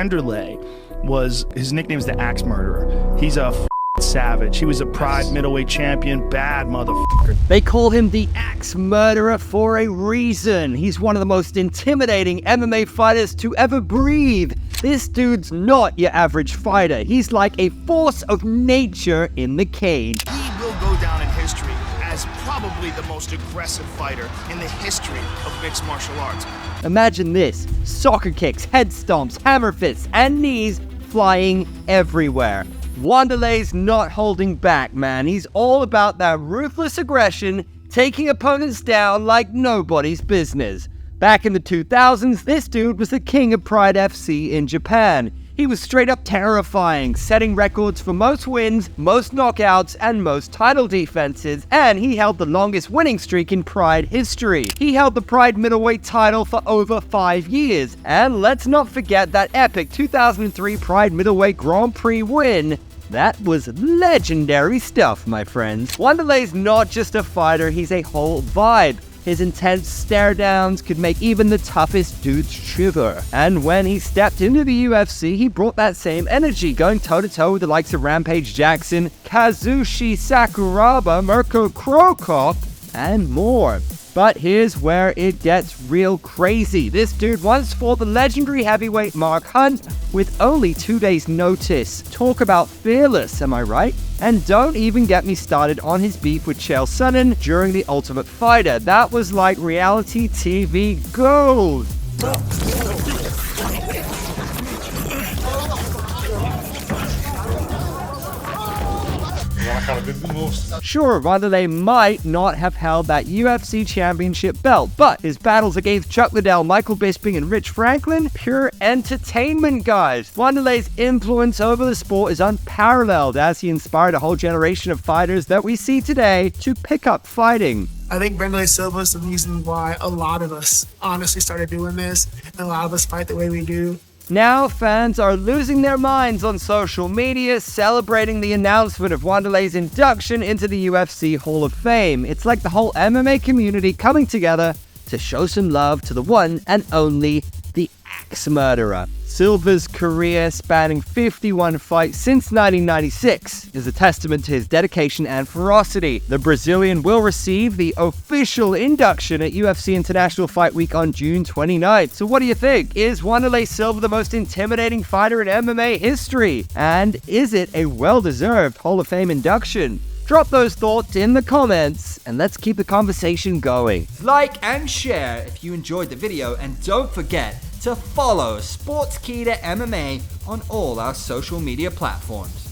Wanderlei his nickname is the Axe Murderer. He's a savage. He was a Pride middleweight champion. Bad motherfucker. They call him the Axe Murderer for a reason. He's one of the most intimidating MMA fighters to ever breathe. This dude's not your average fighter. He's like a force of nature in the cage. He will go down in history as probably the most aggressive fighter in the history of mixed martial arts. Imagine this: soccer kicks, head stomps, hammer fists, and knees flying everywhere. Wanderlei's not holding back, man. He's all about that ruthless aggression, taking opponents down like nobody's business. Back in the 2000s, this dude was the king of Pride FC in Japan. He was straight up terrifying, setting records for most wins, most knockouts, and most title defenses, and he held the longest winning streak in Pride history. He held the Pride middleweight title for over 5 years, and let's not forget that epic 2003 Pride middleweight Grand Prix win. That was legendary stuff, my friends. Wanderlei's not just a fighter, he's a whole vibe. His intense stare-downs could make even the toughest dudes shiver. And when he stepped into the UFC, he brought that same energy, going toe-to-toe with the likes of Rampage Jackson, Kazushi Sakuraba, Mirko Cro Cop, and more. But here's where it gets real crazy. This dude once fought the legendary heavyweight Mark Hunt with only 2 days' notice. Talk about fearless, am I right? And don't even get me started on his beef with Chael Sonnen during The Ultimate Fighter. That was like reality TV gold. Sure, Wanderlei might not have held that UFC championship belt, but his battles against Chuck Liddell, Michael Bisping, and Rich Franklin, pure entertainment, guys. Wanderlei's influence over the sport is unparalleled, as he inspired a whole generation of fighters that we see today to pick up fighting. I think Wanderlei Silva is the reason why a lot of us honestly started doing this, and a lot of us fight the way we do. Now fans are losing their minds on social media, celebrating the announcement of Wanderlei's induction into the UFC Hall of Fame. It's like the whole MMA community coming together to show some love to the one and only the Axe Murderer. Silva's career, spanning 51 fights since 1996, is a testament to his dedication and ferocity. The Brazilian will receive the official induction at UFC International Fight Week on June 29th. So what do you think? Is Wanderlei Silva the most intimidating fighter in MMA history? And is it a well-deserved Hall of Fame induction? Drop those thoughts in the comments, and let's keep the conversation going. Like and share if you enjoyed the video, and don't forget to follow Sportskeeda MMA on all our social media platforms.